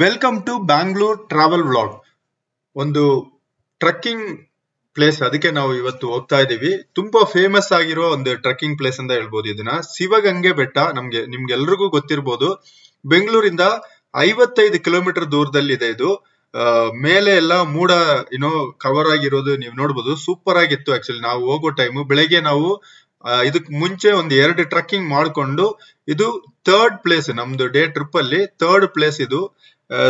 Welcome to Bangalore travel vlog. ಒಂದು trekking place, ಅದಕ್ಕೆ ನಾವು ಇವತ್ತು ಹೋಗ್ತಾ ಇದೀವಿ. ತುಂಬಾ ಫೇಮಸ್ ಆಗಿರೋ ಒಂದು ಟ್ರಕ್ಕಿಂಗ್ ಪ್ಲೇಸ್ ಅಂತ ಹೇಳ್ಬೋದು. ಇದನ್ನ ಶಿವಗಂಗೆ ಬೆಟ್ಟ, ನಿಮ್ಗೆಲ್ರಿಗೂ ಗೊತ್ತಿರ್ಬೋದು. ಬೆಂಗಳೂರಿಂದ 55 ಕಿಲೋಮೀಟರ್ ದೂರದಲ್ಲಿ ಇದೆ ಇದು. ಮೇಲೆ ಎಲ್ಲ ಮೋಡ ಕವರ್ ಆಗಿರೋದು ನೀವು ನೋಡ್ಬೋದು. ಸೂಪರ್ ಆಗಿತ್ತು. ಆಕ್ಚುಲಿ ನಾವು ಹೋಗೋ ಟೈಮ್ ಬೆಳಗ್ಗೆ ನಾವು ಇದಕ್ ಮುಂಚೆ ಒಂದು 2 ಟ್ರಕ್ಕಿಂಗ್ ಮಾಡ್ಕೊಂಡು, ಇದು ಥರ್ಡ್ ಪ್ಲೇಸ್ ನಮ್ದು ಡೇ ಟ್ರಿಪ್ ಅಲ್ಲಿ ಥರ್ಡ್ ಪ್ಲೇಸ್ ಇದು.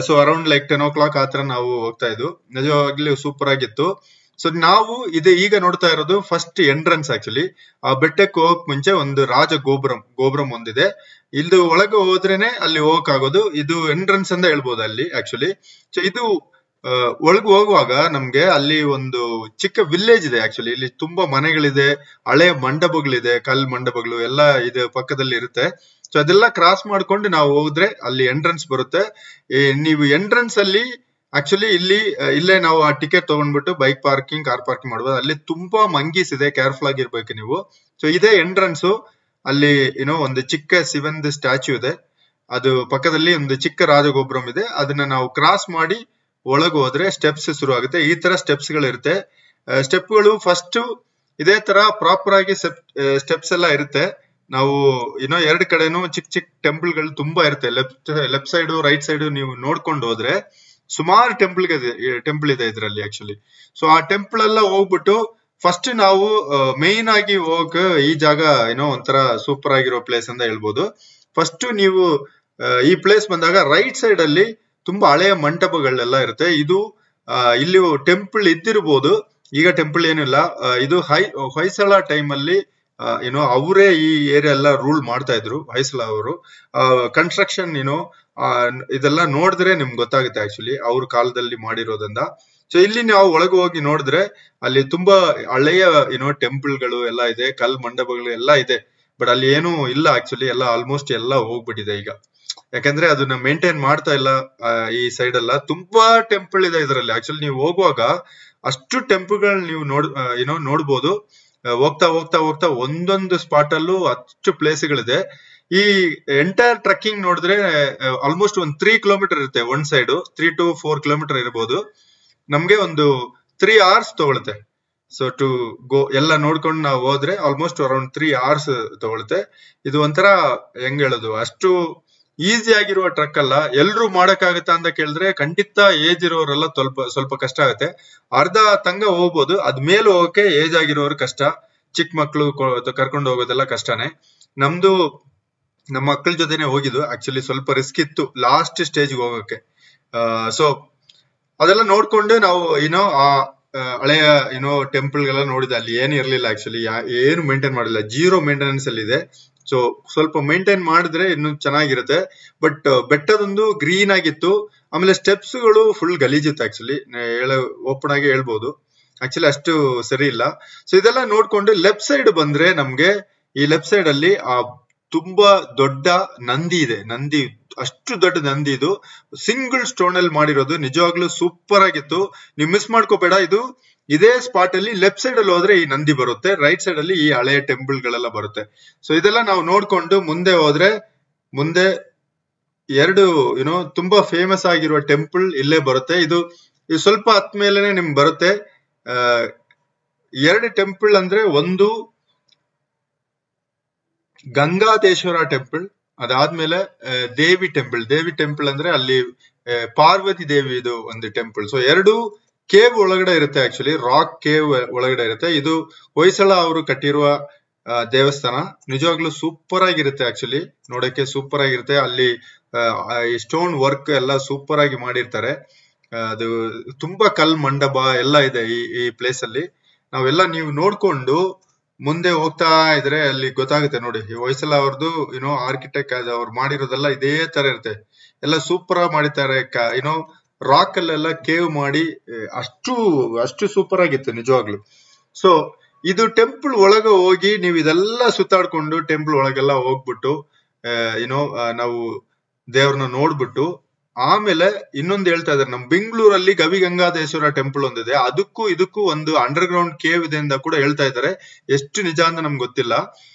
ಸೊ ಅರೌಂಡ್ ಲೈಕ್ 10 o'clock ಆತರ ನಾವು ಹೋಗ್ತಾ ಇದ್ವು. ನಿಜವಾಗ್ಲೂ ಸೂಪರ್ ಆಗಿತ್ತು. ಸೊ ನಾವು ಈಗ ನೋಡ್ತಾ ಇರೋದು ಫಸ್ಟ್ ಎಂಟ್ರನ್ಸ್. ಆಕ್ಚುಲಿ ಆ ಬೆಟ್ಟಕ್ಕೆ ಹೋಗಕ್ ಮುಂಚೆ ಒಂದು ರಾಜ ಗೋಪುರಂ ಒಂದಿದೆ. ಇಲ್ಲಿ ಒಳಗೆ ಹೋದ್ರೇನೆ ಅಲ್ಲಿ ಹೋಗಕ್ ಆಗೋದು. ಇದು ಎಂಟ್ರನ್ಸ್ ಅಂತ ಹೇಳ್ಬೋದು ಅಲ್ಲಿ ಆಕ್ಚುಲಿ. ಸೊ ಇದು ಒಳಗೆ ಹೋಗುವಾಗ ನಮ್ಗೆ ಅಲ್ಲಿ ಒಂದು ಚಿಕ್ಕ ವಿಲೇಜ್ ಇದೆ. ಆಕ್ಚುಲಿ ಇಲ್ಲಿ ತುಂಬಾ ಮನೆಗಳಿದೆ, ಹಳೆ ಮಂಟಪಗಳಿದೆ, ಕಲ್ ಮಂಟಪಗಳು ಎಲ್ಲ ಇದೆ ಪಕ್ಕದಲ್ಲಿ ಇರುತ್ತೆ. ಸೊ ಅದೆಲ್ಲ ಕ್ರಾಸ್ ಮಾಡ್ಕೊಂಡು ನಾವು ಹೋದ್ರೆ ಅಲ್ಲಿ ಎಂಟ್ರನ್ಸ್ ಬರುತ್ತೆ. ನೀವು ಎಂಟ್ರನ್ಸ್ ಅಲ್ಲಿ ಆಕ್ಚುಲಿ ಇಲ್ಲೇ ನಾವು ಆ ಟಿಕೆಟ್ ತಗೊಂಡ್ಬಿಟ್ಟು ಬೈಕ್ ಪಾರ್ಕಿಂಗ್, ಕಾರ್ ಪಾರ್ಕಿಂಗ್ ಮಾಡ್ಬೋದು. ಅಲ್ಲಿ ತುಂಬಾ ಮಂಗೀಸ್ ಇದೆ, ಕೇರ್ಫುಲ್ ಆಗಿರ್ಬೇಕು ನೀವು. ಸೊ ಇದೇ ಎಂಟ್ರನ್ಸ್. ಅಲ್ಲಿ ಒಂದು ಚಿಕ್ಕ ಶಿವಂದು ಸ್ಟ್ಯಾಚ್ಯೂ ಇದೆ. ಅದು ಪಕ್ಕದಲ್ಲಿ ಒಂದು ಚಿಕ್ಕ ರಾಜಗೋಪುರಂ ಇದೆ. ಅದನ್ನ ನಾವು ಕ್ರಾಸ್ ಮಾಡಿ ಒಳಗೆ ಹೋದ್ರೆ ಸ್ಟೆಪ್ಸ್ ಶುರು ಆಗುತ್ತೆ. ಈ ತರ ಸ್ಟೆಪ್ಸ್ ಗಳಿರುತ್ತೆ. ಸ್ಟೆಪ್ಗಳು ಫಸ್ಟ್ ಇದೇ ತರ ಪ್ರಾಪರ್ ಆಗಿ ಸ್ಟೆಪ್ಸ್ ಎಲ್ಲ ಇರುತ್ತೆ. ನಾವು ಎರಡು ಕಡೆನೂ ಚಿಕ್ಕ ಚಿಕ್ಕ ಟೆಂಪಲ್ ಗಳು ತುಂಬಾ ಇರುತ್ತೆ. ಲೆಫ್ಟ್ ಸೈಡ್, ರೈಟ್ ಸೈಡ್ ನೀವು ನೋಡ್ಕೊಂಡು ಹೋದ್ರೆ ಸುಮಾರು ಟೆಂಪಲ್ ಇದೆ ಇದರಲ್ಲಿ ಆಕ್ಚುಲಿ. ಸೊ ಆ ಟೆಂಪಲ್ ಎಲ್ಲ ಹೋಗ್ಬಿಟ್ಟು ಫಸ್ಟ್ ನಾವು ಮೇನ್ ಆಗಿ ಹೋಗಕ್ ಈ ಜಾಗ ಒಂಥರ ಸೂಪರ್ ಆಗಿರೋ ಪ್ಲೇಸ್ ಅಂತ ಹೇಳ್ಬೋದು. ಫಸ್ಟ್ ನೀವು ಈ ಪ್ಲೇಸ್ ಬಂದಾಗ ರೈಟ್ ಸೈಡ್ ಅಲ್ಲಿ ತುಂಬಾ ಹಳೆಯ ಮಂಟಪಗಳೆಲ್ಲ ಇರುತ್ತೆ. ಇದು ಇಲ್ಲಿ ಟೆಂಪಲ್ ಇದ್ದಿರ್ಬೋದು, ಈಗ ಟೆಂಪಲ್ ಏನಿಲ್ಲ. ಇದು ಹೊಯ್ಸಳ ಟೈಮ್ ಅಲ್ಲಿ ಅವರೇ ಈ ಏರಿಯಾ ಎಲ್ಲ ರೂಲ್ ಮಾಡ್ತಾ ಇದ್ರು, ಹೊಯ್ಸಳ ಅವರು. ಕನ್ಸ್ಟ್ರಕ್ಷನ್ ಇದೆಲ್ಲ ನೋಡಿದ್ರೆ ನಿಮ್ಗೆ ಗೊತ್ತಾಗುತ್ತೆ ಆಕ್ಚುಲಿ ಅವ್ರ ಕಾಲದಲ್ಲಿ ಮಾಡಿರೋದ್ರಿಂದ. ಸೊ ಇಲ್ಲಿ ನಾವು ಒಳಗೆ ಹೋಗಿ ನೋಡಿದ್ರೆ ಅಲ್ಲಿ ತುಂಬಾ ಹಳೆಯ ಟೆಂಪಲ್ಗಳು ಎಲ್ಲ ಇದೆ, ಕಲ್ ಮಂಟಪಗಳು ಎಲ್ಲ ಇದೆ. ಬಟ್ ಅಲ್ಲಿ ಏನು ಇಲ್ಲ ಆಕ್ಚುಲಿ, ಎಲ್ಲ ಆಲ್ಮೋಸ್ಟ್ ಎಲ್ಲ ಹೋಗ್ಬಿಟ್ಟಿದೆ ಈಗ. ಯಾಕಂದ್ರೆ ಅದನ್ನ ಮೇಂಟೈನ್ ಮಾಡ್ತಾ ಇಲ್ಲ. ಈ ಸೈಡ್ ಎಲ್ಲ ತುಂಬಾ ಟೆಂಪಲ್ ಇದೆ ಇದರಲ್ಲಿ. ಆಕ್ಚುಲಿ ನೀವು ಹೋಗುವಾಗ ಅಷ್ಟು ಟೆಂಪಲ್ ಗಳು ನೀವು ನೋಡ್ಬೋದು. ಹೋಗ್ತಾ ಹೋಗ್ತಾ ಹೋಗ್ತಾ ಒಂದೊಂದು ಸ್ಪಾಟ್ ಅಲ್ಲೂ ಅಷ್ಟು ಪ್ಲೇಸ್ಗಳಿದೆ. ಈ ಎಂಟೈರ್ ಟ್ರಕ್ಕಿಂಗ್ ನೋಡಿದ್ರೆ ಆಲ್ಮೋಸ್ಟ್ ಒಂದು 3 ಕಿಲೋಮೀಟರ್ ಇರುತ್ತೆ. ಒನ್ ಸೈಡ್ 3 to 4 ಕಿಲೋಮೀಟರ್ ಇರ್ಬೋದು. ನಮ್ಗೆ ಒಂದು 3 hours ತಗೊಳುತ್ತೆ. ಸೊ ಟು ಗೋ ಎಲ್ಲ ನೋಡ್ಕೊಂಡು ನಾವು ಹೋದ್ರೆ ಆಲ್ಮೋಸ್ಟ್ ಅರೌಂಡ್ 3 hours ತಗೊಳುತ್ತೆ. ಇದು ಒಂಥರ ಹೆಂಗ್ ಹೇಳೋದು, ಅಷ್ಟು ಈಸಿ ಆಗಿರುವ ಟ್ರಕ್ ಅಲ್ಲ. ಎಲ್ರು ಮಾಡಕ್ಕಾಗತ್ತಾ ಅಂತ ಕೇಳಿದ್ರೆ ಖಂಡಿತ ಏಜ್ ಇರೋರೆಲ್ಲ ಸ್ವಲ್ಪ ಕಷ್ಟ ಆಗುತ್ತೆ. ಅರ್ಧ ತಂಗ ಹೋಗ್ಬೋದು, ಅದ್ಮೇಲೆ ಹೋಗಕ್ಕೆ ಏಜ್ ಆಗಿರೋರು ಕಷ್ಟ. ಚಿಕ್ಕ ಮಕ್ಳು ಕರ್ಕೊಂಡು ಹೋಗೋದೆಲ್ಲ ಕಷ್ಟನೇ. ನಮ್ಮ ಮಕ್ಕಳ ಜೊತೆನೆ ಹೋಗಿದ್ದು. ಆಕ್ಚುಲಿ ಸ್ವಲ್ಪ ರಿಸ್ಕ್ ಇತ್ತು ಲಾಸ್ಟ್ ಸ್ಟೇಜ್ ಹೋಗಕ್ಕೆ. ಸೊ ಅದೆಲ್ಲ ನೋಡ್ಕೊಂಡು ನಾವು ಆ ಹಳೆಯ ಟೆಂಪಲ್ ಗೆಲ್ಲ ನೋಡಿದೆ. ಅಲ್ಲಿ ಏನು ಇರ್ಲಿಲ್ಲ ಆಕ್ಚುಲಿ, ಏನು ಮೇಂಟೈನ್ ಮಾಡಿಲ್ಲ, 0 ಮೇಂಟೆನೆನ್ಸ್ ಅಲ್ಲಿ ಇದೆ. ಸೊ ಸ್ವಲ್ಪ ಮೇಂಟೈನ್ ಮಾಡಿದ್ರೆ ಇನ್ನು ಚೆನ್ನಾಗಿರುತ್ತೆ. ಬಟ್ ಬೆಟ್ಟದೊಂದು ಗ್ರೀನ್ ಆಗಿತ್ತು. ಆಮೇಲೆ ಸ್ಟೆಪ್ಸ್ ಗಳು ಫುಲ್ ಗಲೀಜಿತ್ತು ಆಕ್ಚುಲಿ, ಓಪನ್ ಆಗಿ ಹೇಳ್ಬೋದು. ಆಕ್ಚುಲಿ ಅಷ್ಟು ಸರಿ ಇಲ್ಲ. ಸೊ ಇದೆಲ್ಲ ನೋಡ್ಕೊಂಡು ಲೆಫ್ಟ್ ಸೈಡ್ ಬಂದ್ರೆ ನಮ್ಗೆ ಈ ಲೆಫ್ಟ್ ಸೈಡ್ ಅಲ್ಲಿ ತುಂಬಾ ದೊಡ್ಡ ನಂದಿ ಇದೆ. ಅಷ್ಟು ದೊಡ್ಡ ನಂದಿ ಇದು. ಸಿಂಗಲ್ ಸ್ಟೋನ್ ಅಲ್ಲಿ ಮಾಡಿರೋದು. ನಿಜವಾಗ್ಲೂ ಸೂಪರ್ ಆಗಿತ್ತು. ನೀವು ಮಿಸ್ ಮಾಡ್ಕೋಬೇಡ. ಇದೇ ಸ್ಪಾಟ್ ಅಲ್ಲಿ ಲೆಫ್ಟ್ ಸೈಡ್ ಅಲ್ಲಿ ಹೋದ್ರೆ ಈ ನಂದಿ ಬರುತ್ತೆ, ರೈಟ್ ಸೈಡ್ ಅಲ್ಲಿ ಈ ಹಳೆಯ ಟೆಂಪಲ್ ಗಳೆಲ್ಲ ಬರುತ್ತೆ. ಸೊ ಇದೆಲ್ಲ ನಾವು ನೋಡ್ಕೊಂಡು ಮುಂದೆ ಹೋದ್ರೆ ಮುಂದೆ 2 ತುಂಬಾ ಫೇಮಸ್ ಆಗಿರುವ ಟೆಂಪಲ್ ಇಲ್ಲೇ ಬರುತ್ತೆ. ಇದು ಸ್ವಲ್ಪ ಹತ್ ಮೇಲೆನೆ ನಿಮ್ಗೆ ಬರುತ್ತೆ. 2 ಟೆಂಪಲ್ ಅಂದ್ರೆ ಒಂದು ಗಂಗಾದೇಶ್ವರ ಟೆಂಪಲ್, ಅದಾದ್ಮೇಲೆ ದೇವಿ ಟೆಂಪಲ್ ಅಂದ್ರೆ ಅಲ್ಲಿ ಪಾರ್ವತಿ ದೇವಿದು ಒಂದು ಟೆಂಪಲ್. ಸೊ 2 ಕೇವ್ ಒಳಗಡೆ ಇರುತ್ತೆ. ಆಕ್ಚುಲಿ ರಾಕ್ ಕೇವ್ ಒಳಗಡೆ ಇರುತ್ತೆ. ಇದು ಹೊಯ್ಸಳ ಅವರು ಕಟ್ಟಿರುವ ದೇವಸ್ಥಾನ. ನಿಜವಾಗ್ಲೂ ಸೂಪರ್ ಆಗಿರುತ್ತೆ. ಆಕ್ಚುಲಿ ನೋಡಕ್ಕೆ ಸೂಪರ್ ಆಗಿರುತ್ತೆ. ಅಲ್ಲಿ ಸ್ಟೋನ್ ವರ್ಕ್ ಎಲ್ಲ ಸೂಪರ್ ಆಗಿ ಮಾಡಿರ್ತಾರೆ. ಅದು ತುಂಬಾ ಕಲ್ ಮಂಟಪ ಎಲ್ಲ ಇದೆ ಈ ಪ್ಲೇಸ್ ಅಲ್ಲಿ. ನಾವೆಲ್ಲ ನೀವು ನೋಡ್ಕೊಂಡು ಮುಂದೆ ಹೋಗ್ತಾ ಇದ್ರೆ ಅಲ್ಲಿ ಗೊತ್ತಾಗುತ್ತೆ ನೋಡಿ. ಹೊಯ್ಸಳ ಅವ್ರದ್ದು ಆರ್ಕಿಟೆಕ್ಟ್ ಅವ್ರು ಮಾಡಿರೋದೆಲ್ಲ ಇದೇ ತರ ಇರುತ್ತೆ. ಎಲ್ಲ ಸೂಪರ್ ಆಗಿ ಮಾಡಿದ್ದಾರೆ. ರಾಕ್ ಅಲ್ಲೆಲ್ಲ ಕೇವ್ ಮಾಡಿ ಅಷ್ಟು ಸೂಪರ್ ಆಗಿತ್ತು ನಿಜವಾಗ್ಲು. ಸೊ ಇದು ಟೆಂಪಲ್ ಒಳಗೆ ಹೋಗಿ ನೀವು ಇದೆಲ್ಲ ಸುತ್ತಾಡ್ಕೊಂಡು ಟೆಂಪಲ್ ಒಳಗೆಲ್ಲ ಹೋಗ್ಬಿಟ್ಟು ನಾವು ದೇವ್ರನ್ನ ನೋಡ್ಬಿಟ್ಟು ಆಮೇಲೆ ಇನ್ನೊಂದು ಹೇಳ್ತಾ ಇದಾರೆ, ನಮ್ ಬೆಂಗಳೂರಲ್ಲಿ ಗವಿಗಂಗಾಧೇಶ್ವರ ಟೆಂಪಲ್ ಒಂದಿದೆ. ಅದಕ್ಕೂ ಇದಕ್ಕೂ ಒಂದು ಅಂಡರ್ ಗ್ರೌಂಡ್ ಕೇವ್ ಇದೆ ಅಂತ ಕೂಡ ಹೇಳ್ತಾ ಇದ್ದಾರೆ. ಎಷ್ಟು ನಿಜ ಅಂತ ನಮ್ಗೆ ಗೊತ್ತಿಲ್ಲ.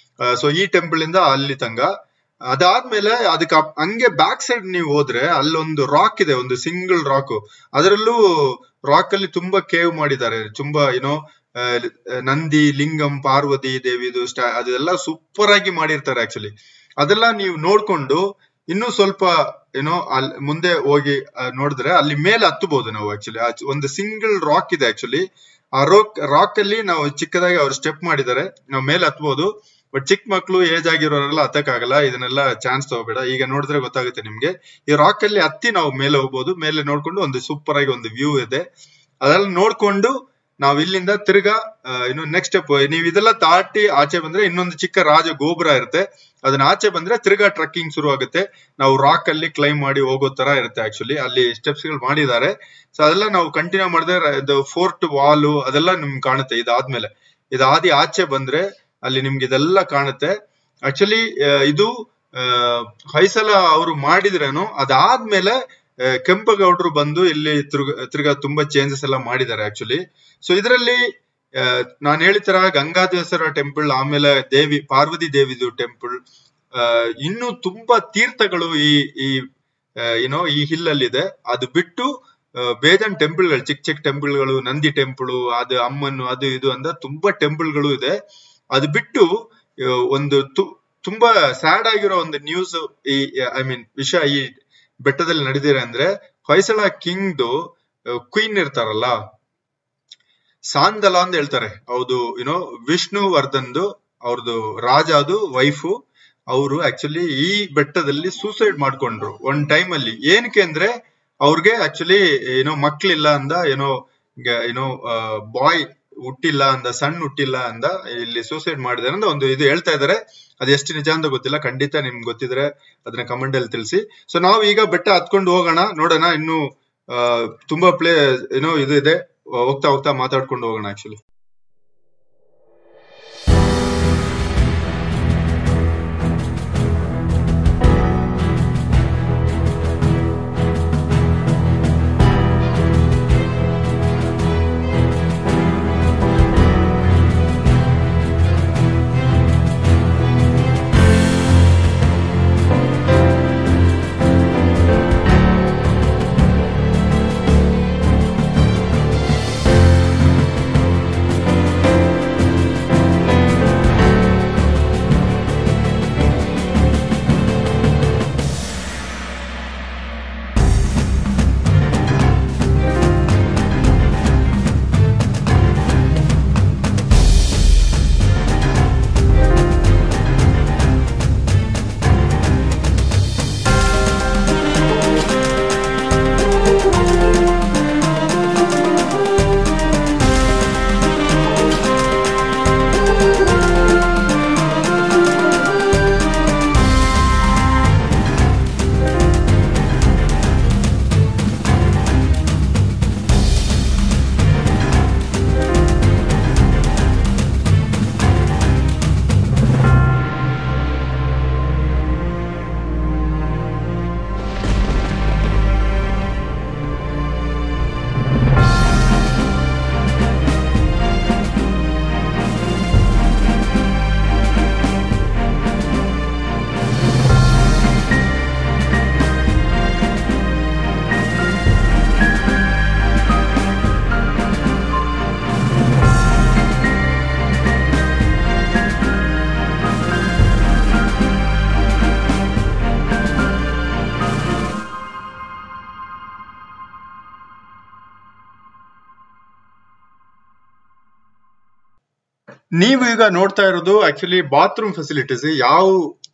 ಸೊ ಈ ಟೆಂಪಲ್ ಇಂದ ಅಲ್ಲಿ ತಂಗ ಅದಾದ್ಮೇಲೆ ಅದಕ್ಕೆ ಹಂಗೆ ಬ್ಯಾಕ್ ಸೈಡ್ ನೀವು ಹೋದ್ರೆ ಅಲ್ಲೊಂದು ರಾಕ್ ಇದೆ, ಒಂದು ಸಿಂಗಲ್ ರಾಕ್. ಅದರಲ್ಲೂ ರಾಕ್ ಅಲ್ಲಿ ತುಂಬಾ ಕೇವ್ ಮಾಡಿದ್ದಾರೆ, ತುಂಬಾ ಏನೋ ನಂದಿ, ಲಿಂಗಂ, ಪಾರ್ವತಿ ದೇವಿದು ಅದೆಲ್ಲ ಸೂಪರ್ ಆಗಿ ಮಾಡಿರ್ತಾರೆ ಆಕ್ಚುಲಿ. ಅದೆಲ್ಲ ನೀವು ನೋಡ್ಕೊಂಡು ಇನ್ನೂ ಸ್ವಲ್ಪ ಏನೋ ಅಲ್ಲಿ ಮುಂದೆ ಹೋಗಿ ನೋಡಿದ್ರೆ ಅಲ್ಲಿ ಮೇಲೆ ಹತ್ತಬಹುದು ನಾವು. ಆಕ್ಚುಲಿ ಒಂದು ಸಿಂಗಲ್ ರಾಕ್ ಇದೆ ಆಕ್ಚುಲಿ. ಆ ರಾಕ್ ಅಲ್ಲಿ ನಾವು ಚಿಕ್ಕದಾಗಿ ಅವ್ರು ಸ್ಟೆಪ್ ಮಾಡಿದ್ದಾರೆ, ನಾವು ಮೇಲೆ ಹತ್ಬಹುದು. ಬಟ್ ಚಿಕ್ಕ ಮಕ್ಳು ಏಜ್ ಆಗಿರೋರೆಲ್ಲ ಹತ್ತಕ್ಕಾಗಲ್ಲ, ಇದನ್ನೆಲ್ಲ ಚಾನ್ಸ್ ತಗೋಬೇಡ. ಈಗ ನೋಡಿದ್ರೆ ಗೊತ್ತಾಗುತ್ತೆ ನಿಮ್ಗೆ. ಈ ರಾಕ್ ಅಲ್ಲಿ ಹತ್ತಿ ನಾವು ಮೇಲೆ ಹೋಗ್ಬೋದು. ಮೇಲೆ ನೋಡ್ಕೊಂಡು ಒಂದು ಸೂಪರ್ ಆಗಿ ಒಂದು ವ್ಯೂ ಇದೆ, ಅದೆಲ್ಲ ನೋಡ್ಕೊಂಡು ನಾವ್ ಇಲ್ಲಿಂದ ತಿರ್ಗಾ ಇನ್ನು ನೆಕ್ಸ್ಟ್ ಸ್ಟೆಪ್. ನೀವು ಇದೆಲ್ಲ ದಾಟಿ ಆಚೆ ಬಂದ್ರೆ ಇನ್ನೊಂದು ಚಿಕ್ಕ ರಾಜ ಗೋಪುರ ಇರುತ್ತೆ, ಅದನ್ನ ಆಚೆ ಬಂದ್ರೆ ತಿರ್ಗಾ ಟ್ರೆಕ್ಕಿಂಗ್ ಶುರು ಆಗುತ್ತೆ. ನಾವು ರಾಕ್ ಅಲ್ಲಿ ಕ್ಲೈಮ್ ಮಾಡಿ ಹೋಗೋ ತರ ಇರುತ್ತೆ ಆಕ್ಚುಲಿ. ಅಲ್ಲಿ ಸ್ಟೆಪ್ಸ್ ಗಳು ಮಾಡಿದ್ದಾರೆ. ಸೊ ಅದೆಲ್ಲ ನಾವು ಕಂಟಿನ್ಯೂ ಮಾಡಿದ್ರೆ ಫೋರ್ಟ್ ವಾಲ್ ಅದೆಲ್ಲ ನಿಮ್ಗೆ ಕಾಣುತ್ತೆ. ಇದಾದಿ ಆಚೆ ಬಂದ್ರೆ ಅಲ್ಲಿ ನಿಮ್ಗೆ ಇದೆಲ್ಲ ಕಾಣುತ್ತೆ. ಆಕ್ಚುಲಿ ಇದು ಹೊಯ್ಸಳ ಅವರು ಮಾಡಿದ್ರೇನು, ಅದಾದ್ಮೇಲೆ ಕೆಂಪಗೌಡರು ಬಂದು ಇಲ್ಲಿ ತಿರ್ಗಾ ತುಂಬಾ ಚೇಂಜಸ್ ಎಲ್ಲ ಮಾಡಿದ್ದಾರೆ ಆಕ್ಚುಲಿ. ಸೊ ಇದರಲ್ಲಿ ನಾನು ಹೇಳಿತರ ಗಂಗಾಧೇಶ್ವರ ಟೆಂಪಲ್, ಆಮೇಲೆ ಪಾರ್ವತಿ ದೇವಿದು ಟೆಂಪಲ್, ಇನ್ನು ತುಂಬಾ ತೀರ್ಥಗಳು ಈ ಹಿಲ್ ಅಲ್ಲಿ ಇದೆ. ಅದು ಬಿಟ್ಟು ಬೇಜಾನ್ ಟೆಂಪಲ್ಗಳು, ಚಿಕ್ಕ ಚಿಕ್ಕ ಟೆಂಪಲ್ಗಳು, ನಂದಿ ಟೆಂಪಲ್, ಅದು ಅಮ್ಮನ್ನು, ಅದು ಇದು ಅಂತ ತುಂಬಾ ಟೆಂಪಲ್ಗಳು ಇದೆ. ಅದು ಬಿಟ್ಟು ಒಂದು ತುಂಬಾ ಸ್ಯಾಡ್ ಆಗಿರೋ ಒಂದು ನ್ಯೂಸ್, ವಿಷಯ ಈ ಬೆಟ್ಟದಲ್ಲಿ ನಡೆದಿದೆ ಅಂದ್ರೆ, ಹೊಯ್ಸಳ ಕಿಂಗ್ದು ಕ್ವೀನ್ ಇರ್ತಾರಲ್ಲ, ಸಾಂದಲ ಅಂತ ಹೇಳ್ತಾರೆ. ಹೌದು, ವಿಷ್ಣುವರ್ಧನ್ದು ಅವ್ರದ್ದು ರಾಜದು ವೈಫು. ಅವರು ಆಕ್ಚುಲಿ ಈ ಬೆಟ್ಟದಲ್ಲಿ ಸೂಸೈಡ್ ಮಾಡ್ಕೊಂಡ್ರು ಒಂದ್ ಟೈಮ್ ಅಲ್ಲಿ. ಏನಕ್ಕೆ ಅಂದ್ರೆ ಅವ್ರಿಗೆ ಆಕ್ಚುಲಿ ಮಕ್ಳಿಲ್ಲ ಅಂದ, ಬಾಯ್ ಹುಟ್ಟಿಲ್ಲ ಅಂದ, ಸಣ್ಣ ಹುಟ್ಟಿಲ್ಲ ಅಂದ, ಇಲ್ಲಿ ಸೂಸೈಡ್ ಮಾಡಿದಾರೆ ಅಂತ ಒಂದು ಇದು ಹೇಳ್ತಾ ಇದಾರೆ. ಅದು ಎಷ್ಟು ನಿಜ ಅಂತ ಗೊತ್ತಿಲ್ಲ, ಖಂಡಿತ ನಿಮ್ಗೆ ಗೊತ್ತಿದ್ರೆ ಅದನ್ನ ಕಮೆಂಟ್ ಅಲ್ಲಿ ತಿಳಿಸಿ. ಸೊ ನಾವು ಈಗ ಬೆಟ್ಟ ಹತ್ಕೊಂಡು ಹೋಗೋಣ, ನೋಡೋಣ. ಇನ್ನು ತುಂಬಾ ಇದು ಇದೆ, ಹೋಗ್ತಾ ಹೋಗ್ತಾ ಮಾತಾಡ್ಕೊಂಡು ಹೋಗೋಣ ಆಕ್ಚುಲಿ. ನೀವು ಈಗ ನೋಡ್ತಾ ಇರೋದು ಆಕ್ಚುಲಿ ಬಾತ್ರೂಮ್ ಫೆಸಿಲಿಟೀಸ್ ಯಾವ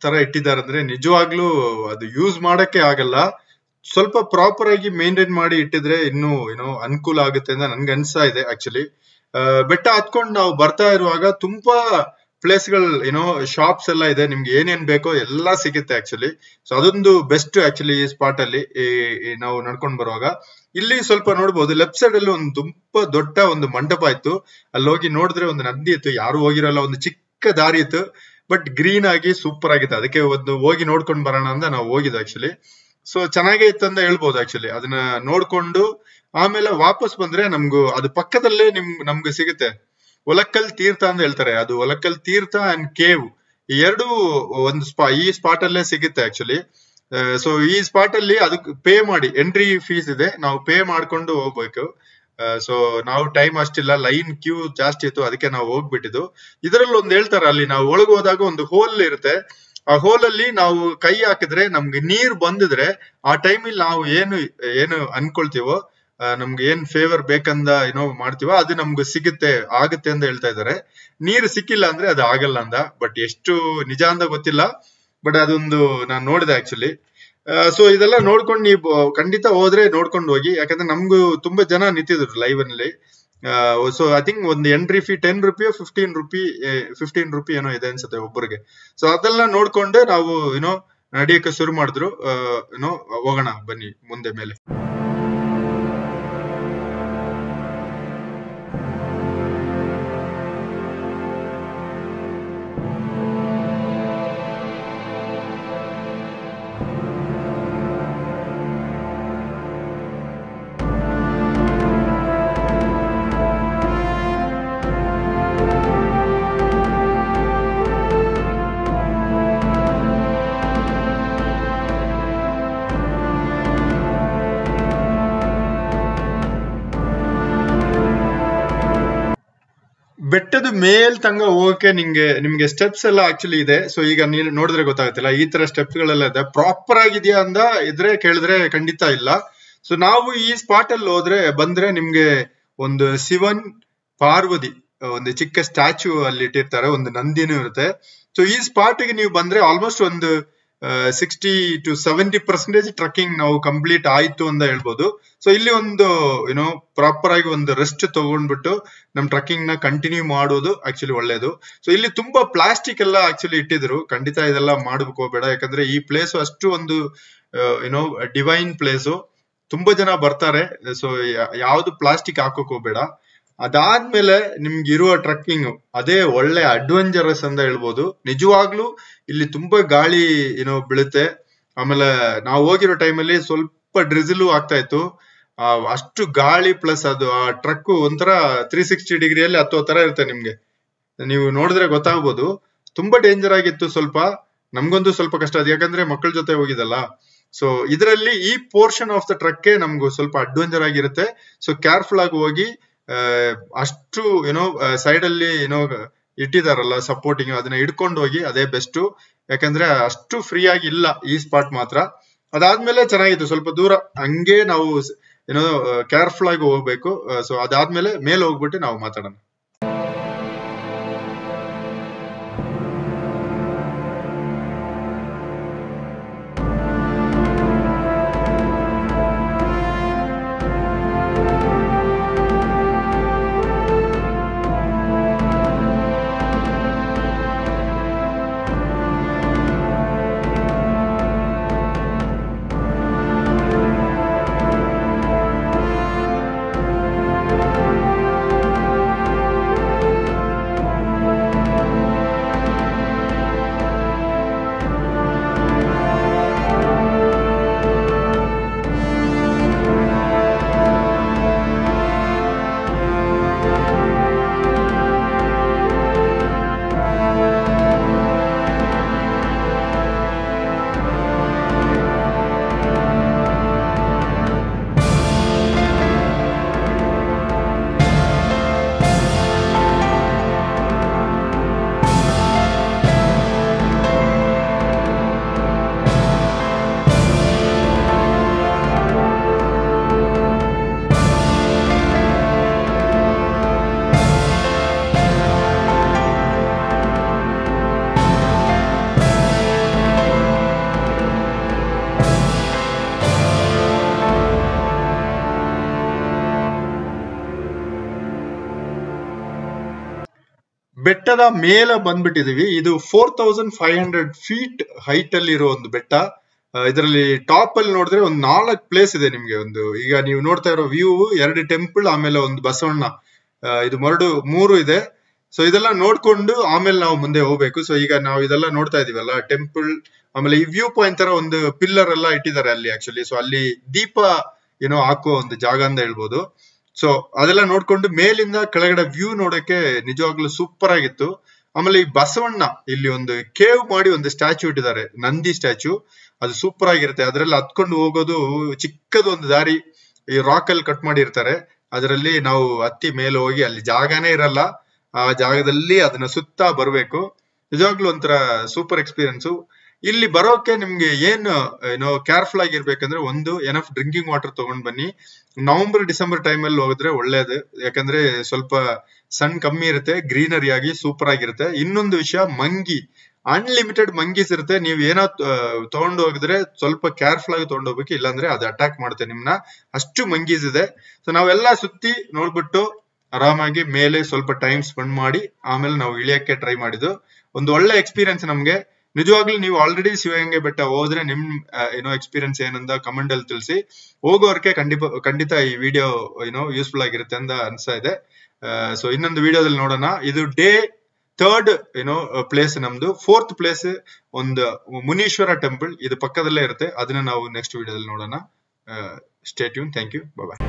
ತರ ಇಟ್ಟಿದ್ದಾರೆ ಅಂದ್ರೆ, ನಿಜವಾಗ್ಲೂ ಅದು ಯೂಸ್ ಮಾಡಕ್ಕೆ ಆಗಲ್ಲ. ಸ್ವಲ್ಪ ಪ್ರಾಪರ್ ಆಗಿ ಮೇಂಟೈನ್ ಮಾಡಿ ಇಟ್ಟಿದ್ರೆ ಇನ್ನೂ ಅನುಕೂಲ ಆಗುತ್ತೆ ಅಂತ ನನ್ಗೆ ಅನ್ಸ್ತಾ ಇದೆ ಆಕ್ಚುಲಿ. ಬೆಟ್ಟ ಹತ್ಕೊಂಡು ನಾವು ಬರ್ತಾ ಇರುವಾಗ ತುಂಬಾ ಪ್ಲೇಸ್ಗಳು ಶಾಪ್ಸ್ ಎಲ್ಲ ಇದೆ, ನಿಮ್ಗೆ ಏನೇನ್ ಬೇಕೋ ಎಲ್ಲ ಸಿಗುತ್ತೆ ಆಕ್ಚುಲಿ. ಸೊ ಅದೊಂದು ಬೆಸ್ಟ್ ಆಕ್ಚುಲಿ ಈ ಸ್ಪಾಟ್ ಅಲ್ಲಿ ನಾವು ನಡ್ಕೊಂಡ್ ಬರುವಾಗ. ಇಲ್ಲಿ ಸ್ವಲ್ಪ ನೋಡ್ಬೋದು, ಲೆಫ್ಟ್ ಸೈಡ್ ಅಲ್ಲಿ ಒಂದು ತುಂಬಾ ದೊಡ್ಡ ಒಂದು ಮಂಟಪ ಇತ್ತು. ಅಲ್ಲಿ ಹೋಗಿ ನೋಡಿದ್ರೆ ಒಂದು ನದಿ ಇತ್ತು, ಯಾರು ಹೋಗಿರಲ್ಲ, ಒಂದು ಚಿಕ್ಕ ದಾರಿ ಇತ್ತು, ಬಟ್ ಗ್ರೀನ್ ಆಗಿ ಸೂಪರ್ ಆಗಿತ್ತು. ಅದಕ್ಕೆ ಒಂದು ಹೋಗಿ ನೋಡ್ಕೊಂಡ್ ಬರೋಣ ಅಂತ ನಾವು ಹೋಗಿದ್ದು ಆಕ್ಚುಲಿ. ಸೊ ಚೆನ್ನಾಗೇ ಇತ್ತು ಅಂತ ಹೇಳ್ಬೋದು ಆಕ್ಚುಲಿ. ಅದನ್ನ ನೋಡ್ಕೊಂಡು ಆಮೇಲೆ ವಾಪಸ್ ಬಂದ್ರೆ ಅದು ಪಕ್ಕದಲ್ಲೇ ನಮ್ಗೆ ಸಿಗುತ್ತೆ ಒಲಕ್ಕಲ್ ತೀರ್ಥ ಅಂತ ಹೇಳ್ತಾರೆ. ಅದು ಒಲಕ್ಕಲ್ ತೀರ್ಥ ಅಂಡ್ ಕೇವ್ ಈ ಎರಡು ಒಂದು ಈ ಸ್ಪಾಟ್ ಅಲ್ಲೇ ಸಿಗುತ್ತೆ ಆಕ್ಚುಲಿ. ಸೊ ಈ ಸ್ಪಾಟ್ ಅಲ್ಲಿ ಅದಕ್ಕೆ ಪೇ ಮಾಡಿ, ಎಂಟ್ರಿ ಫೀಸ್ ಇದೆ, ನಾವು ಪೇ ಮಾಡ್ಕೊಂಡು ಹೋಗ್ಬೇಕು. ಸೊ ನಾವು ಟೈಮ್ ಅಷ್ಟಿಲ್ಲ, ಲೈನ್ ಕ್ಯೂ ಜಾಸ್ತಿ ಇತ್ತು, ಅದಕ್ಕೆ ನಾವು ಹೋಗ್ಬಿಟ್ಟಿದ್ದು. ಇದರಲ್ಲಿ ಒಂದು ಹೇಳ್ತಾರೆ, ಅಲ್ಲಿ ನಾವು ಒಳಗೆ ಹೋದಾಗ ಒಂದು ಹೋಲ್ ಇರುತ್ತೆ, ಆ ಹೋಲ್ ಅಲ್ಲಿ ನಾವು ಕೈ ಹಾಕಿದ್ರೆ ನಮ್ಗೆ ನೀರ್ ಬಂದಿದ್ರೆ ಆ ಟೈಮಲ್ಲಿ ನಾವು ಏನು ಅನ್ಕೊಳ್ತೀವೋ, ನಮ್ಗೆ ಏನ್ ಫೇವರ್ ಬೇಕಂದ ಏನೋ ಮಾಡ್ತೀವೋ ಅದು ನಮ್ಗೆ ಆಗುತ್ತೆ ಅಂತ ಹೇಳ್ತಾ ಇದಾರೆ. ನೀರು ಸಿಕ್ಕಿಲ್ಲ ಅಂದ್ರೆ ಅದು ಆಗಲ್ಲ ಅಂದ. ಬಟ್ ಎಷ್ಟು ನಿಜ ಅಂತ ಗೊತ್ತಿಲ್ಲ, ಬಟ್ ಅದೊಂದು ನಾನು ನೋಡಿದೆ ಆಕ್ಚುಲಿ. ಸೊ ಇದೆಲ್ಲ ನೋಡ್ಕೊಂಡು ನೀವು ಖಂಡಿತ ಹೋದ್ರೆ ನೋಡ್ಕೊಂಡು ಹೋಗಿ, ಯಾಕಂದ್ರೆ ನಮ್ಗೂ ತುಂಬಾ ಜನ ನಿಂತಿದ್ರು ಲೈವ್ ಅಲ್ಲಿ. ಸೊ ಐ ಥಿಂಕ್ ಒಂದು ಎಂಟ್ರಿ ಫೀ 10 ರೂಪಿ 15 ರೂಪಿ ಏನೋ ಇದೆ ಅನ್ಸುತ್ತೆ ಒಬ್ಬರಿಗೆ. ಸೊ ಅದೆಲ್ಲ ನೋಡ್ಕೊಂಡೆ ನಾವು ನಡೆಯಕ್ಕೆ ಶುರು ಮಾಡಿದ್ರು. ಹೋಗೋಣ ಬನ್ನಿ ಮುಂದೆ ಮೇಲೆ. ಬೆಟ್ಟದ ಮೇಲ್ ತಂಗ ಹೋಗಕ್ಕೆ ನಿಮ್ಗೆ ಸ್ಟೆಪ್ಸ್ ಎಲ್ಲ ಆಕ್ಚುಲಿ ಇದೆ. ಸೊ ಈಗ ನೀವು ನೋಡಿದ್ರೆ ಗೊತ್ತಾಗುತ್ತಿಲ್ಲ, ಈ ತರ ಸ್ಟೆಪ್ಸ್ ಗಳೆಲ್ಲ ಇದೆ. ಪ್ರಾಪರ್ ಆಗಿದೆಯಾ ಅಂತ ಕೇಳಿದ್ರೆ ಖಂಡಿತ ಇಲ್ಲ. ಸೊ ನಾವು ಈ ಸ್ಪಾಟ್ ಅಲ್ಲಿ ಬಂದ್ರೆ ನಿಮ್ಗೆ ಒಂದು ಶಿವನ್ ಪಾರ್ವತಿ ಒಂದು ಚಿಕ್ಕ ಸ್ಟ್ಯಾಚ್ಯೂ ಅಲ್ಲಿ ಇಟ್ಟಿರ್ತಾರೆ, ಒಂದು ನಂದಿನೂ ಇರುತ್ತೆ. ಸೊ ಈ ಸ್ಪಾಟ್ ಗೆ ನೀವು ಬಂದ್ರೆ ಆಲ್ಮೋಸ್ಟ್ ಒಂದು 60 to 70% ಟ್ರಕ್ಕಿಂಗ್ ನಾವು ಕಂಪ್ಲೀಟ್ ಆಯ್ತು ಅಂತ ಹೇಳ್ಬೋದು. ಸೊ ಇಲ್ಲಿ ಒಂದು ಪ್ರಾಪರ್ ಆಗಿ ಒಂದು ರೆಸ್ಟ್ ತಗೊಂಡ್ಬಿಟ್ಟು ನಮ್ ಟ್ರಕ್ಕಿಂಗ್ ನ ಕಂಟಿನ್ಯೂ ಮಾಡೋದು ಆಕ್ಚುಲಿ ಒಳ್ಳೇದು. ಸೊ ಇಲ್ಲಿ ತುಂಬಾ ಪ್ಲಾಸ್ಟಿಕ್ ಎಲ್ಲ ಆಕ್ಚುಲಿ ಇಟ್ಟಿದ್ರು, ಖಂಡಿತ ಇದೆಲ್ಲ ಮಾಡ್ಬೇಕು ಹೋಗ್ಬೇಡ, ಯಾಕಂದ್ರೆ ಈ ಪ್ಲೇಸ್ ಅಷ್ಟು ಒಂದು ಡಿವೈನ್ ಪ್ಲೇಸು, ತುಂಬಾ ಜನ ಬರ್ತಾರೆ. ಸೊ ಯಾವ್ದು ಪ್ಲಾಸ್ಟಿಕ್ ಹಾಕೋಕ್ ಹೋಗ್ಬೇಡ. ಅದಾದ್ಮೇಲೆ ನಿಮ್ಗೆ ಇರುವ ಟ್ರಕ್ಕಿಂಗ್ ಅದೇ ಒಳ್ಳೆ ಅಡ್ವೆಂಚರಸ್ ಅಂತ ಹೇಳ್ಬೋದು. ನಿಜವಾಗ್ಲೂ ಇಲ್ಲಿ ತುಂಬಾ ಗಾಳಿ ಬೀಳುತ್ತೆ. ಆಮೇಲೆ ನಾವು ಹೋಗಿರೋ ಟೈಮಲ್ಲಿ ಸ್ವಲ್ಪ ಡ್ರಿಸಿಲು ಆಗ್ತಾ ಇತ್ತು. ಅಷ್ಟು ಗಾಳಿ ಪ್ಲಸ್ ಅದು ಆ ಟ್ರಕ್ ಒಂಥರ 360 ಡಿಗ್ರಿಯಲ್ಲಿ ಹತ್ತೋ ತರ ಇರುತ್ತೆ. ನಿಮ್ಗೆ ನೀವು ನೋಡಿದ್ರೆ ಗೊತ್ತಾಗ್ಬೋದು, ತುಂಬಾ ಡೇಂಜರ್ ಆಗಿತ್ತು. ಸ್ವಲ್ಪ ನಮ್ಗೊಂದು ಸ್ವಲ್ಪ ಕಷ್ಟ ಅದು, ಯಾಕಂದ್ರೆ ಮಕ್ಕಳ ಜೊತೆ ಹೋಗಿದಲ್ಲ. ಸೊ ಇದರಲ್ಲಿ ಈ ಪೋರ್ಷನ್ ಆಫ್ ದ ಟ್ರಕ್ ನಮ್ಗೂ ಸ್ವಲ್ಪ ಅಡ್ವೆಂಚರ್ ಆಗಿರುತ್ತೆ. ಸೊ ಕೇರ್ಫುಲ್ ಆಗಿ ಹೋಗಿ, ಅಷ್ಟು ಸೈಡ್ ಅಲ್ಲಿ ಇಟ್ಟಿದಾರಲ್ಲ ಸಪೋರ್ಟಿಂಗ್, ಅದನ್ನ ಹಿಡ್ಕೊಂಡು ಹೋಗಿ, ಅದೇ ಬೆಸ್ಟ್. ಯಾಕಂದ್ರೆ ಅಷ್ಟು ಫ್ರೀ ಆಗಿ ಇಲ್ಲ ಈ ಸ್ಪಾಟ್ ಮಾತ್ರ. ಅದಾದ್ಮೇಲೆ ಚೆನ್ನಾಗಿತ್ತು, ಸ್ವಲ್ಪ ದೂರ ಹಂಗೆ ನಾವು ಕೇರ್ಫುಲ್ ಆಗಿ ಹೋಗ್ಬೇಕು. ಸೊ ಅದಾದ್ಮೇಲೆ ಮೇಲೆ ಹೋಗ್ಬಿಟ್ಟು ನಾವು ಮಾತಾಡೋಣ. ಬೆಟ್ಟದ ಮೇಲೆ ಬಂದ್ಬಿಟ್ಟಿದೀವಿ. ಇದು 4500 ಫೀಟ್ ಹೈಟ್ ಅಲ್ಲಿ ಇರೋ ಒಂದು ಬೆಟ್ಟ. ಇದರಲ್ಲಿ ಟಾಪ್ ಅಲ್ಲಿ ನೋಡಿದ್ರೆ ಒಂದು 4 ಪ್ಲೇಸ್ ಇದೆ ನಿಮ್ಗೆ. ಒಂದು ಈಗ ನೀವು ನೋಡ್ತಾ ಇರೋ ವ್ಯೂ 2 ಟೆಂಪಲ್, ಆಮೇಲೆ ಒಂದು ಬಸವಣ್ಣ, ಇದು 3 ಇದೆ. ಸೊ ಇದೆಲ್ಲ ನೋಡ್ಕೊಂಡು ಆಮೇಲೆ ನಾವು ಮುಂದೆ ಹೋಗ್ಬೇಕು. ಸೊ ಈಗ ನಾವು ಇದೆಲ್ಲ ನೋಡ್ತಾ ಇದೀವಲ್ಲ, ಟೆಂಪಲ್, ಆಮೇಲೆ ಈ ವ್ಯೂ ಪಾಯಿಂಟ್ ತರ ಒಂದು ಪಿಲ್ಲರ್ ಎಲ್ಲ ಇಟ್ಟಿದ್ದಾರೆ ಅಲ್ಲಿ ಆಕ್ಚುಲಿ. ಸೊ ಅಲ್ಲಿ ದೀಪ ಹಾಕೋ ಒಂದು ಜಾಗ ಅಂತ ಹೇಳ್ಬೋದು. ಸೊ ಅದೆಲ್ಲ ನೋಡ್ಕೊಂಡು ಮೇಲಿಂದ ಕೆಳಗಡೆ ವ್ಯೂ ನೋಡಕ್ಕೆ ನಿಜವಾಗ್ಲೂ ಸೂಪರ್ ಆಗಿತ್ತು. ಆಮೇಲೆ ಈ ಬಸವಣ್ಣ ಇಲ್ಲಿ ಒಂದು ಕೇವ್ ಮಾಡಿ ಒಂದು ಸ್ಟ್ಯಾಚ್ಯೂ ಇಟ್ಟಿದ್ದಾರೆ, ನಂದಿ ಸ್ಟ್ಯಾಚ್ಯೂ. ಅದು ಸೂಪರ್ ಆಗಿರುತ್ತೆ. ಅದ್ರಲ್ಲಿ ಹತ್ಕೊಂಡು ಹೋಗೋದು, ಚಿಕ್ಕದು ಒಂದು ದಾರಿ ಈ ರಾಕ್ ಅಲ್ಲಿ ಕಟ್ ಮಾಡಿರ್ತಾರೆ, ಅದರಲ್ಲಿ ನಾವು ಹತ್ತಿ ಮೇಲೆ ಹೋಗಿ, ಅಲ್ಲಿ ಜಾಗನೇ ಇರಲ್ಲ, ಆ ಜಾಗದಲ್ಲಿ ಅದನ್ನ ಸುತ್ತಾ ಬರ್ಬೇಕು. ನಿಜವಾಗ್ಲೂ ಒಂಥರ ಸೂಪರ್ ಎಕ್ಸ್ಪೀರಿಯನ್ಸು. ಇಲ್ಲಿ ಬರೋಕೆ ನಿಮ್ಗೆ ಏನೋ ಕೇರ್ಫುಲ್ ಆಗಿರ್ಬೇಕಂದ್ರೆ, ಒಂದು ಎನಫ್ ಡ್ರಿಂಕಿಂಗ್ ವಾಟರ್ ತಗೊಂಡ್ ಬನ್ನಿ. ನವೆಂಬರ್ ಡಿಸೆಂಬರ್ ಟೈಮ್ ಅಲ್ಲಿ ಹೋಗಿದ್ರೆ ಒಳ್ಳೇದು, ಯಾಕಂದ್ರೆ ಸ್ವಲ್ಪ ಸನ್ ಕಮ್ಮಿ ಇರುತ್ತೆ, ಗ್ರೀನರಿ ಆಗಿ ಸೂಪರ್ ಆಗಿರುತ್ತೆ. ಇನ್ನೊಂದು ವಿಷಯ, ಮಂಗಿ ಅನ್ಲಿಮಿಟೆಡ್ ಮಂಗೀಸ್ ಇರುತ್ತೆ. ನೀವ್ ಏನೋ ತಗೊಂಡು ಹೋಗಿದ್ರೆ ಸ್ವಲ್ಪ ಕೇರ್ಫುಲ್ ಆಗಿ ತಗೊಂಡು ಹೋಗ್ಬೇಕು, ಇಲ್ಲಾಂದ್ರೆ ಅದು ಅಟ್ಯಾಕ್ ಮಾಡುತ್ತೆ ನಿಮ್ನ, ಅಷ್ಟು ಮಂಗೀಸ್ ಇದೆ. ಸೊ ನಾವೆಲ್ಲ ಸುತ್ತಿ ನೋಡ್ಬಿಟ್ಟು ಆರಾಮಾಗಿ ಮೇಲೆ ಸ್ವಲ್ಪ ಟೈಮ್ ಸ್ಪೆಂಡ್ ಮಾಡಿ ಆಮೇಲೆ ನಾವು ಇಳಿಯಕ್ಕೆ ಟ್ರೈ ಮಾಡಿದ್ದು. ಒಂದು ಒಳ್ಳೆ ಎಕ್ಸ್ಪೀರಿಯನ್ಸ್ ನಮ್ಗೆ. ನಿಜವಾಗ್ಲೂ ನೀವು ಆಲ್ರೆಡಿ ಶಿವಗಂಗೆ ಬೆಟ್ಟ ಹೋದ್ರೆ ನಿಮ್ ಎಕ್ಸ್ಪೀರಿಯನ್ಸ್ ಏನಂದ ಕಮೆಂಟ್ ಅಲ್ಲಿ ತಿಳಿಸಿ. ಹೋಗೋರ್ಗೆ ಖಂಡಿತ ಈ ವಿಡಿಯೋ ಯೂಸ್ಫುಲ್ ಆಗಿರುತ್ತೆ ಅಂತ ಅನ್ಸ್ತಾ ಇದೆ. ಸೊ ಇನ್ನೊಂದು ವಿಡಿಯೋದಲ್ಲಿ ನೋಡೋಣ. ಇದು ಡೇ 3rd ಪ್ಲೇಸ್ ನಮ್ದು. 4th ಪ್ಲೇಸ್ ಒಂದು ಮುನೀಶ್ವರ ಟೆಂಪಲ್, ಇದು ಪಕ್ಕದಲ್ಲೇ ಇರುತ್ತೆ. ಅದನ್ನ ನಾವು ನೆಕ್ಸ್ಟ್ ವಿಡಿಯೋದಲ್ಲಿ ನೋಡೋಣ. Stay tune. Thank you. Bye.